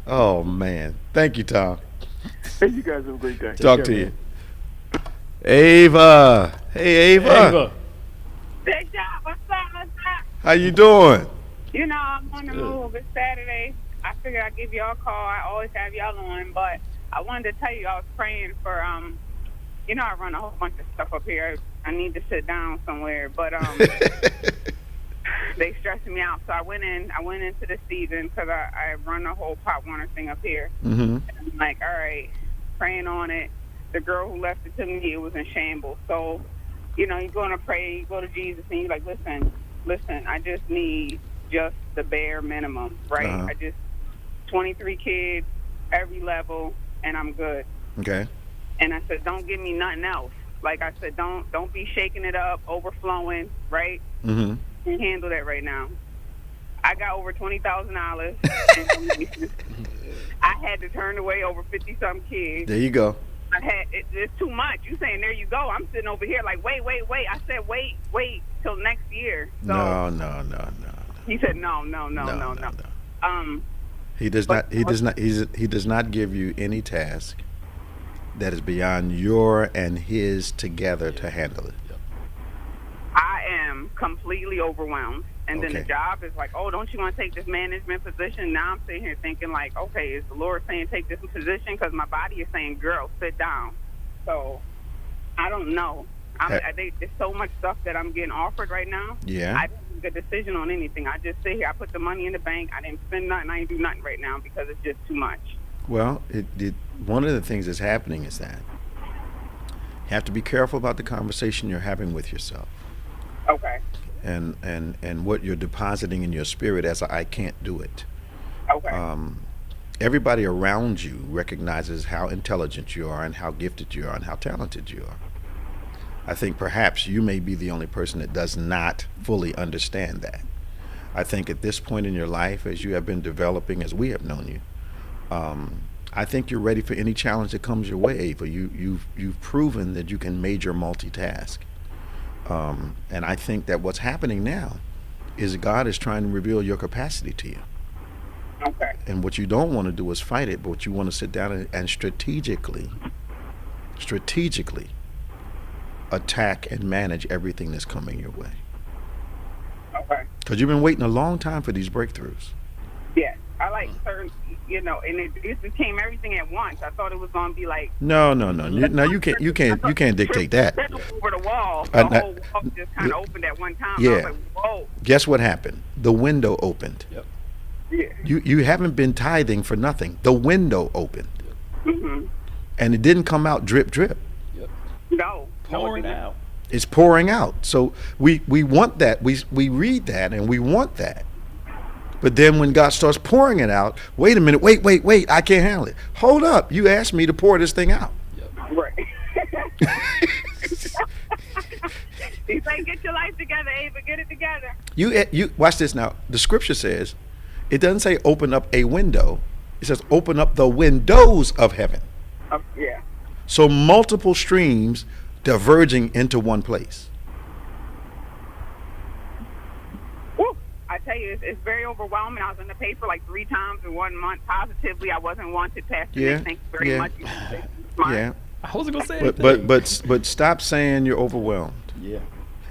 Oh man, thank you, Tom. Hey, you guys have a great day. Talk care, to man. you, Ava. Hey, Ava. Ava. Big job. What's up? How you doing? You know, I'm on the move. It's Saturday. I figured I'd give y'all a call. I always have y'all on, but I wanted to tell you I was praying for, I run a whole bunch of stuff up here. I need to sit down somewhere, but they stressing me out. So I went into the season because I run the whole Pop Warner thing up here. Mm-hmm. And I'm like, all right, praying on it. The girl who left it to me, it was in shambles. So, you're going to pray, you go to Jesus, and you're like, listen, I just need just the bare minimum, right? Uh-huh. I just 23 kids, every level, and I'm good. Okay. And I said, don't give me nothing else. Like I said, don't be shaking it up, overflowing, right? Mm-hmm. Can't handle that right now. I got over $20,000. I had to turn away over 50-something kids. There you go. It's too much. You saying there you go. I'm sitting over here like wait. I said wait till next year. So No. he said no. He does not give you any task that is beyond your and his together to handle it. I am completely overwhelmed. And then Okay. the job is like, oh, don't you want to take this management position? Now I'm sitting here thinking like, okay, is the Lord saying take this position? Because my body is saying, girl, sit down. So I don't know. There's so much stuff that I'm getting offered right now. Yeah. I didn't make a decision on anything. I just sit here. I put the money in the bank. I didn't spend nothing. I ain't do nothing right now because it's just too much. Well, one of the things that's happening is that you have to be careful about the conversation you're having with yourself. Okay. And what you're depositing in your spirit as I can't do it. Okay. Everybody around you recognizes how intelligent you are and how gifted you are and how talented you are. I think perhaps you may be the only person that does not fully understand that. I think at this point in your life, as you have been developing, as we have known you, I think you're ready for any challenge that comes your way, Ava. You've proven that you can major multitask. And I think that what's happening now is God is trying to reveal your capacity to you. Okay. And what you don't want to do is fight it, but what you want to sit down and strategically attack and manage everything that's coming your way. Okay. Because you've been waiting a long time for these breakthroughs. Yeah. I like certain, and it became everything at once. I thought it was going to be like. No. You can't dictate that. Over the wall. The whole wall just kind of opened at one time. Yeah. I was like, whoa. Guess what happened? The window opened. Yep. Yeah. You haven't been tithing for nothing. The window opened. Mm-hmm. And it didn't come out drip. Yep. No. Pouring out. It's pouring out. So we want that. We read that and we want that. But then when God starts pouring it out, wait a minute, wait, I can't handle it. Hold up. You asked me to pour this thing out. Yep. Right. He's like, get your life together, Ava. Get it together. You watch this now. The scripture says, it doesn't say open up a window. It says open up the windows of heaven. Yeah. So multiple streams diverging into one place. Woo. I tell you, it's very overwhelming. I was in the paper like 3 times in 1 month. Positively, I wasn't wanted, Pastor Nick. Thank you very much. Yeah. I wasn't gonna say anything. But stop saying you're overwhelmed. Yeah.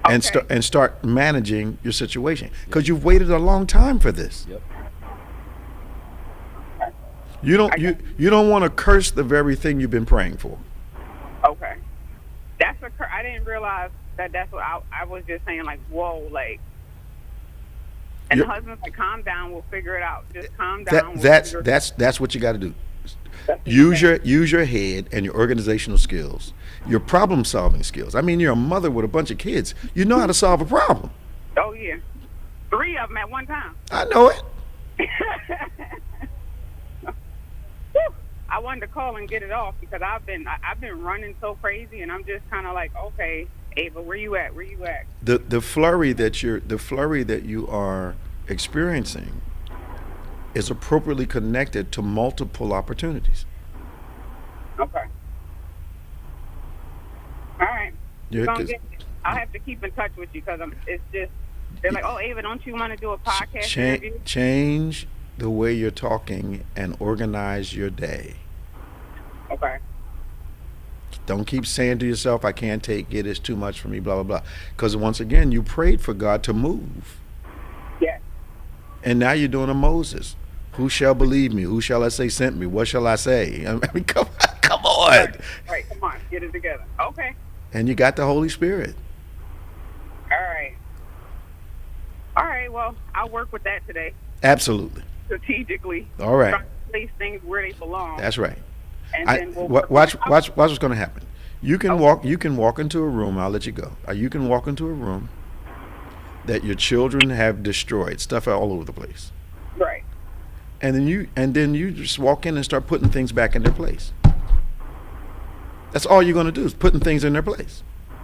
And start managing your situation because you've waited a long time for this. Yep. You don't want to curse the very thing you've been praying for. Okay. I didn't realize that's what I was just saying, like, whoa, like. And the husband's like, calm down, we'll figure it out. Just calm down. That's what you got to do. Use your head and your organizational skills, your problem solving skills. I mean, you're a mother with a bunch of kids. You know how to solve a problem. Oh yeah, 3 of them at one time. I know it. I wanted to call and get it off because I've been running so crazy, and I'm just kind of like, okay, Ava, where you at? Where you at? The flurry that you are experiencing is appropriately connected to multiple opportunities. Okay. All right. Yeah, I'll have to keep in touch with you because it's just, they're like, oh, Ava, don't you want to do a podcast interview? Change the way you're talking and organize your day. Okay. Don't keep saying to yourself, I can't take it, it's too much for me, blah, blah, blah. Because once again, you prayed for God to move. Yes. And now you're doing a Moses. Who shall believe me? Who shall I say sent me? What shall I say? I mean, come on. Right, come on, get it together. Okay. And you got the Holy Spirit. All right, well, I'll work with that today. Absolutely. Strategically. All right. Try to place things where they belong. That's right. And then we'll watch what's going to happen. You can walk into a room, I'll let you go. You can walk into a room that your children have destroyed, stuff all over the place. Right. And then you just walk in and start putting things back in their place. That's all you're going to do is putting things in their place.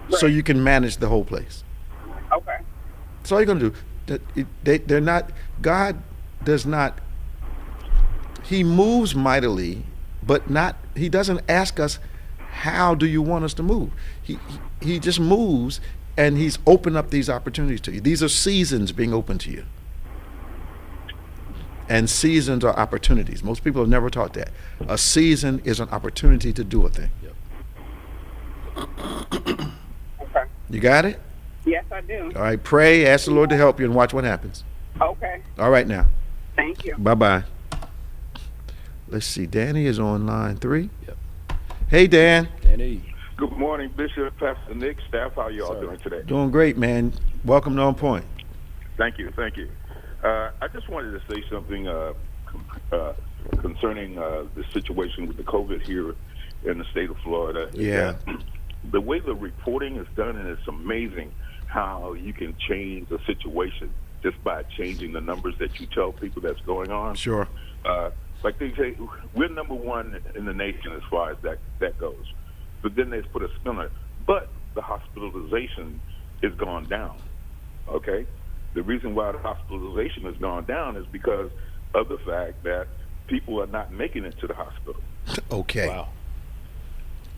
Right. So you can manage the whole place. Okay. That's all you're going to do. They're not, God does not, he moves mightily, but not, he doesn't ask us, how do you want us to move? He just moves, and he's opened up these opportunities to you. These are seasons being open to you. And seasons are opportunities. Most people have never taught that. A season is an opportunity to do a thing. Okay. You got it? Yes, I do. All right, pray, ask the Lord to help you, and watch what happens. Okay. All right now. Thank you. Bye-bye. Let's see, Danny is on line 3. Yep. Hey, Dan. Danny. Good morning, Bishop, Pastor Nick, staff. How you all doing today? Doing great, man. Welcome to OnPointe. Thank you. I just wanted to say something concerning the situation with the COVID here in the state of Florida. Yeah. The way the reporting is done, and it's amazing how you can change the situation just by changing the numbers that you tell people that's going on. Sure. Like they say, we're number one in the nation as far as that goes. But then they put a spin on it. But the hospitalization is gone down. Okay? The reason why the hospitalization has gone down is because of the fact that people are not making it to the hospital. Okay. Wow.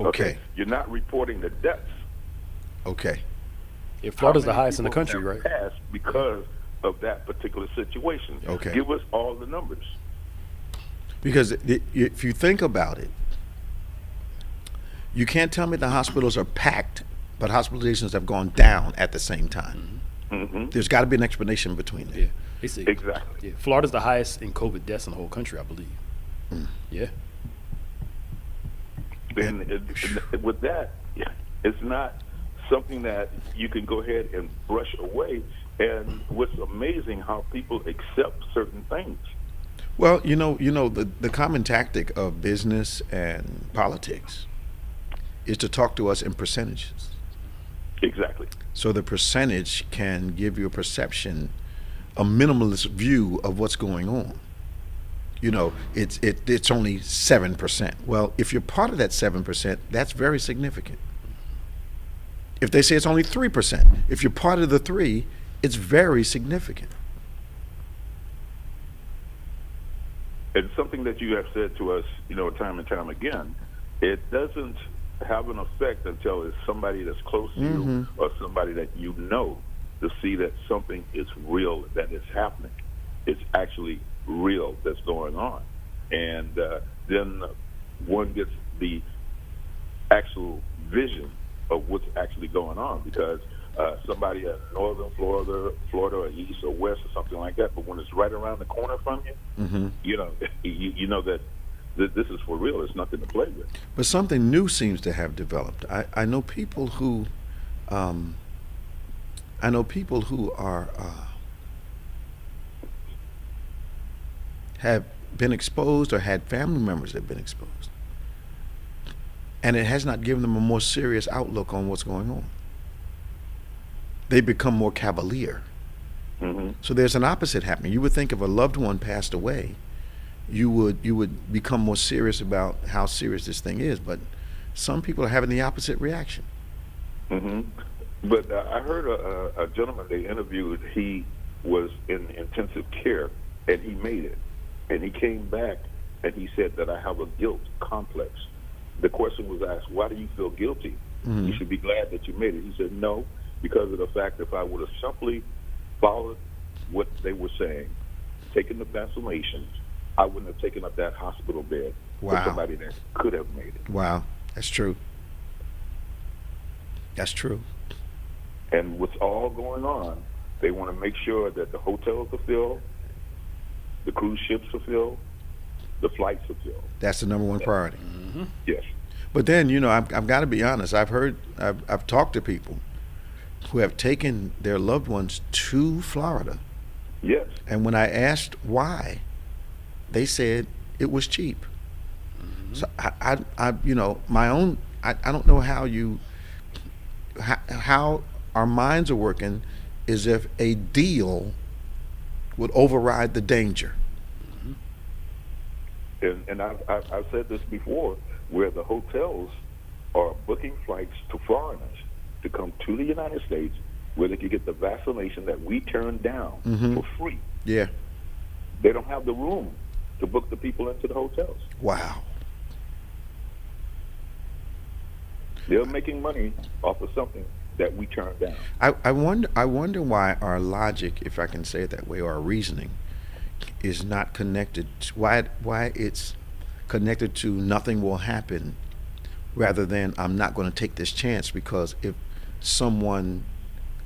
Okay. You're not reporting the deaths. Okay. Yeah, Florida's the highest in the country, right? Passed because of that particular situation. Okay. Give us all the numbers. Because if you think about it, you can't tell me the hospitals are packed, but hospitalizations have gone down at the same time. Mm-hmm. There's got to be an explanation between that. Yeah. Exactly. Yeah. Florida's the highest in COVID deaths in the whole country, I believe. Yeah. Then with that, it's not something that you can go ahead and brush away. And what's amazing how people accept certain things. Well, the common tactic of business and politics is to talk to us in percentages. Exactly. So the percentage can give you a perception, a minimalist view of what's going on. It's only 7%. Well, if you're part of that 7%, that's very significant. If they say it's only 3%, if you're part of the 3, it's very significant. And something that you have said to us, time and time again, it doesn't have an effect until it's somebody that's close to you or somebody that you know to see that something is real, that is happening. It's actually real that's going on. And then one gets the actual vision of what's actually going on, because somebody in northern Florida or east or west or something like that, but when it's right around the corner from you, you know that this is for real. It's nothing to play with. But something new seems to have developed. I know people who are have been exposed or had family members that have been exposed, and it has not given them a more serious outlook on what's going on. They become more cavalier. So there's an opposite happening. You would think if a loved one passed away, you would become more serious about how serious this thing is. But some people are having the opposite reaction. Hmm. But I heard a gentleman they interviewed. He was in intensive care, and he made it. And he came back, and he said that I have a guilt complex. The question was asked, why do you feel guilty? You should be glad that you made it. He said, no, because of the fact if I would have simply followed what they were saying, taken the vaccinations, I wouldn't have taken up that hospital bed for somebody that could have made it. Wow, that's true. That's true. And what's all going on, they want to make sure that the hotels are filled, the cruise ships are filled, the flights are filled. That's the number one priority. Yes. But then, I've got to be honest. I've talked to people who have taken their loved ones to Florida. Yes. And when I asked why, they said it was cheap. So I my own, I don't know how our minds are working is if a deal would override the danger. And I've said this before, where the hotels are booking flights to foreigners to come to the United States where they can get the vaccination that we turned down for free. Yeah. They don't have the room to book the people into the hotels. Wow. They're making money off of something that we turned down. I wonder why our logic, if I can say it that way, or our reasoning, is not connected. Why it's connected to nothing will happen, rather than I'm not going to take this chance because if someone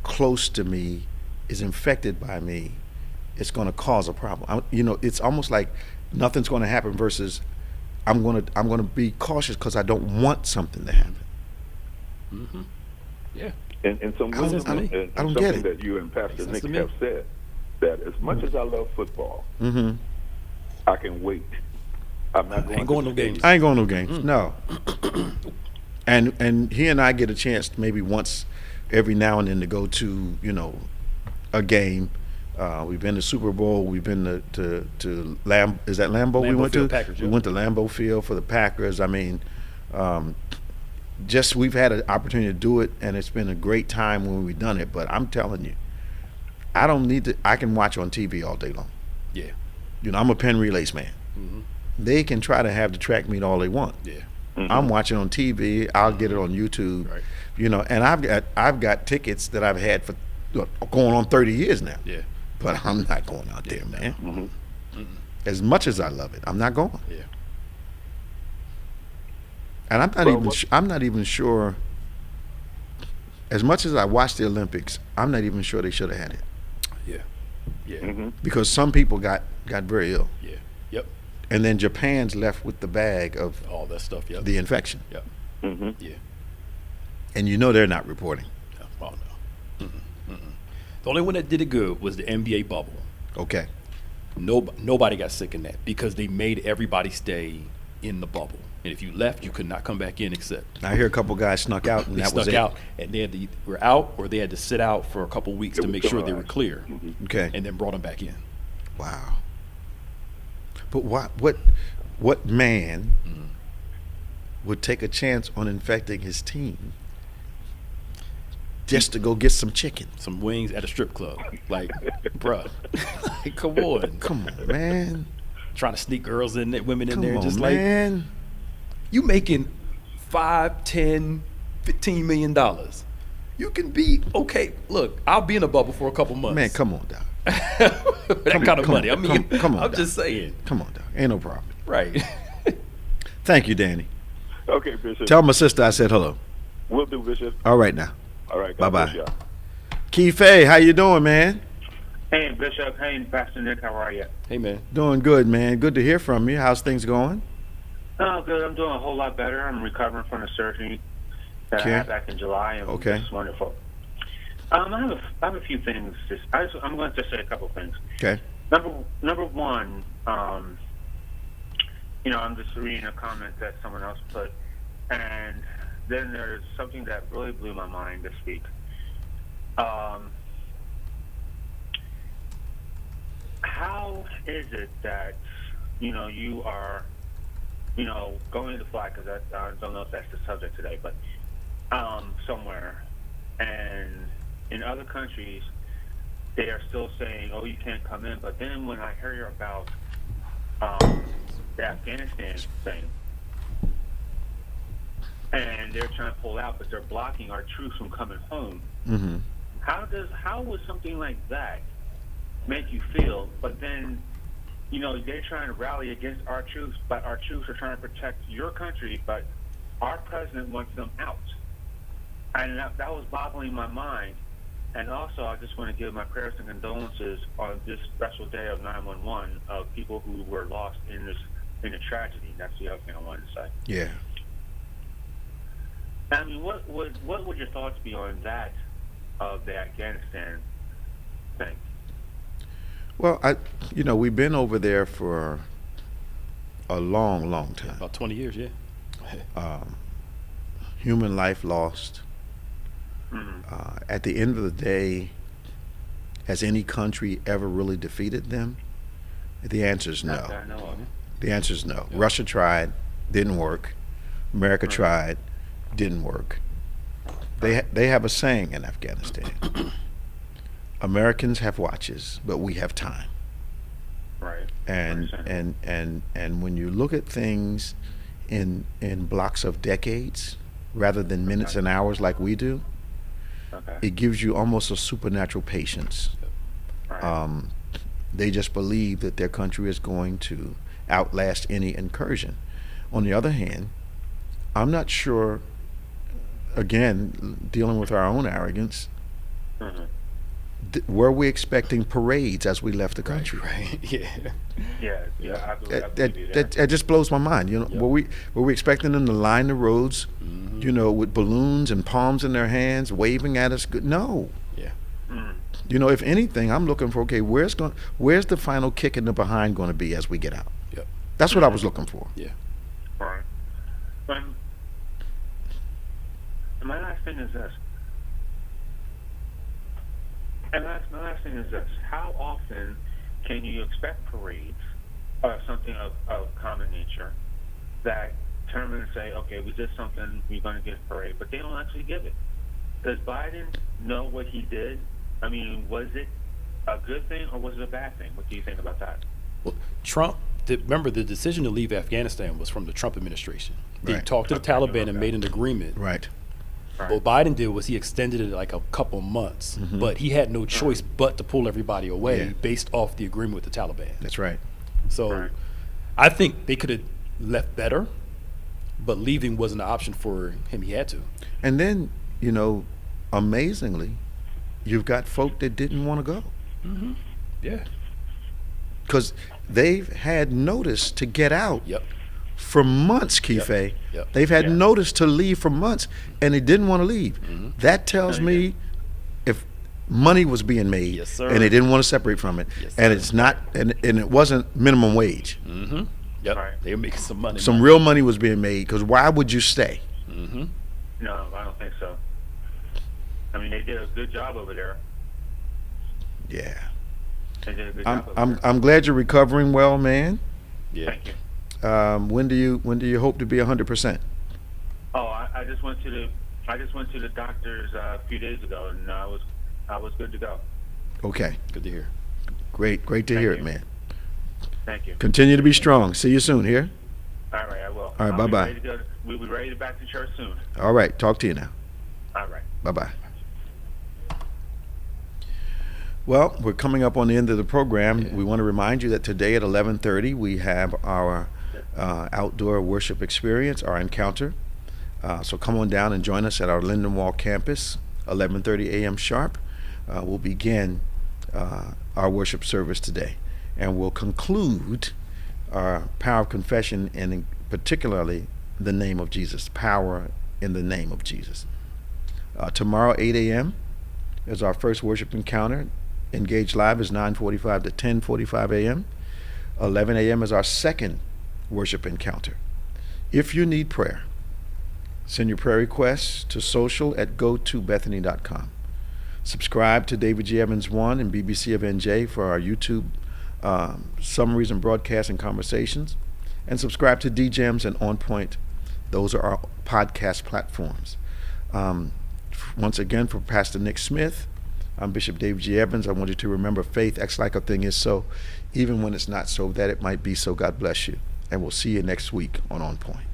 close to me is infected by me, it's going to cause a problem. It's almost like nothing's going to happen versus I'm going to be cautious because I don't want something to happen. Yeah. And some wisdom and I don't something get it. that you and Pastor Nick have said, that as much as I love football, I can wait. I'm not going. Ain't going no games. I ain't going no games. No. And he and I get a chance maybe once every now and then to go to a game. We've been to Super Bowl. We've been to is that Lambeau we went Field, to? Packers, We went to Lambeau Field for the Packers. I mean, just we've had an opportunity to do it, and it's been a great time when we've done it. But I'm telling you, I don't need to. I can watch on TV all day long. Yeah. I'm a Penn Relays man. They can try to have the track meet all they want. Yeah. I'm watching on TV. I'll get it on YouTube. Right. And I've got tickets that I've had for going on 30 years now. Yeah. But I'm not going out there, man. As much as I love it, I'm not going. Yeah. And I'm not even sure. As much as I watch the Olympics, I'm not even sure they should have had it. Yeah. Yeah. Because some people got very ill. Yeah. Yep. And then Japan's left with the bag of all that stuff. Yep. The infection. Yep. Yeah. And they're not reporting. Oh no. The only one that did it good was the NBA bubble. Okay. Nobody got sick in that because they made everybody stay in the bubble. And if you left, you could not come back in except. I hear a couple guys snuck out, and that was it. They snuck out, and they were out, or they had to sit out for a couple weeks to make sure they were clear. Okay. And then brought them back in. Wow. But what man would take a chance on infecting his team just to go get some chicken, some wings at a strip club? Like, bruh, like, come on, man. Trying to sneak girls in there, women in there, just man. Like you making $5, $10, $15 million. You can be okay. Look, I'll be in a bubble for a couple months. Man, come on, Doc. That kind of money. I mean, come on, I'm Doc. just saying. Come on, Doc. Ain't no problem. Right. Thank you, Danny. Okay, Bishop. Tell my sister I said hello. Will do, Bishop. All right now. All right. Bye-bye. Keith, how you doing, man? Hey, Bishop. Hey, Pastor Nick. How are you? Hey, man. Doing good, man. Good to hear from you. How's things going? Oh, good. I'm doing a whole lot better. I'm recovering from the surgery that I had back in July. And it's wonderful. I have a few things. I'm going to just say a couple things. Okay. Number one, I'm just reading a comment that someone else put, and then there's something that really blew my mind this week. How is it that you are, going to fly, because I don't know if that's the subject today, but somewhere, and in other countries, they are still saying, "Oh, you can't come in." But then when I hear about the Afghanistan thing, and they're trying to pull out, but they're blocking our troops from coming home. Mm-hmm. How would something like that make you feel? But then, they're trying to rally against our troops, but our troops are trying to protect your country, but our president wants them out. And that was boggling my mind. And also, I just want to give my prayers and condolences on this special day of 911 of people who were lost in the tragedy. That's the other thing I wanted to say. Yeah. I mean, what would your thoughts be on that of the Afghanistan thing? Well, we've been over there for a long, long time. About 20 years, yeah. Human life lost. Mm-hmm. At the end of the day, has any country ever really defeated them? The answer is no. Not that I know of. The answer is no. Yeah. Russia tried, didn't work. America tried, didn't work. They have a saying in Afghanistan. Americans have watches, but we have time. Right. And when you look at things in blocks of decades rather than minutes and hours like we do, it gives you almost a supernatural patience. Right. They just believe that their country is going to outlast any incursion. On the other hand, I'm not sure, again, dealing with our own arrogance, were we expecting parades as we left the country? Right. Yeah. Yeah. I believe you there. That just blows my mind. Were we expecting them to line the roads, with balloons and palms in their hands, waving at us? No. Yeah. If anything, I'm looking for, okay, where's the final kick in the behind going to be as we get out? Yep. That's what I was looking for. Yeah. Right. And my last thing is this. My last thing is this. How often can you expect parades or something of common nature that turn and say, okay, we did something, we're going to get a parade, but they don't actually give it? Does Biden know what he did? I mean, was it a good thing or was it a bad thing? What do you think about that? Well, Trump, remember the decision to leave Afghanistan was from the Trump administration. They Right. talked to the Taliban and made an agreement. Right. What Biden did was he extended it like a couple months, but he had no choice but to pull everybody away based off the agreement with the Taliban. That's right. So I think they could have left better, but leaving wasn't an option for him. He had to. And then, amazingly, you've got folk that didn't want to go. Yeah. Because they've had notice to get out Yep. for months, Keefe. Yep. They've had notice to leave for months, and they didn't want to leave. That tells me if money was being made, Yes, sir. and they didn't want to separate from it, Yes, and sir. it's not, and it wasn't minimum wage. Yep. Right. They were making some money. Some real money was being made, because why would you stay? No, I don't think so. I mean, they did a good job over there. Yeah. They did a good job over there. I'm glad you're recovering well, man. Yeah. Thank you. When do you hope to be 100%? Oh, I just went to the doctor's a few days ago, and I was good to go. Okay. Good to hear. Great to hear it, you. man. Thank you. Continue to be strong. See you soon here. All right, I will. All right, bye-bye. We'll be ready to back to church soon. All right. Talk to you now. All right. Bye-bye. Well, we're coming up on the end of the program. Yeah. We want to remind you that today at 11:30 we have our outdoor worship experience, our encounter. So come on down and join us at our Lindenwall campus, 11:30 a.m. sharp. We'll begin our worship service today, and we'll conclude our power of confession, and particularly the name of Jesus, power in the name of Jesus. Tomorrow, 8 a.m. is our first worship encounter. Engage Live is 9:45 to 10:45 a.m. 11 a.m. is our second worship encounter. If you need prayer, send your prayer requests to social@gotobethany.com. Subscribe to David G. Evans 1 and BBC of NJ for our YouTube Summaries and Broadcasts and Conversations, and subscribe to DJams and OnPointe. Those are our podcast platforms. Once again, for Pastor Nick Smith, I'm Bishop David G. Evans. I want you to remember, faith acts like a thing is so, even when it's not so, that it might be so. God bless you. And we'll see you next week on OnPointe.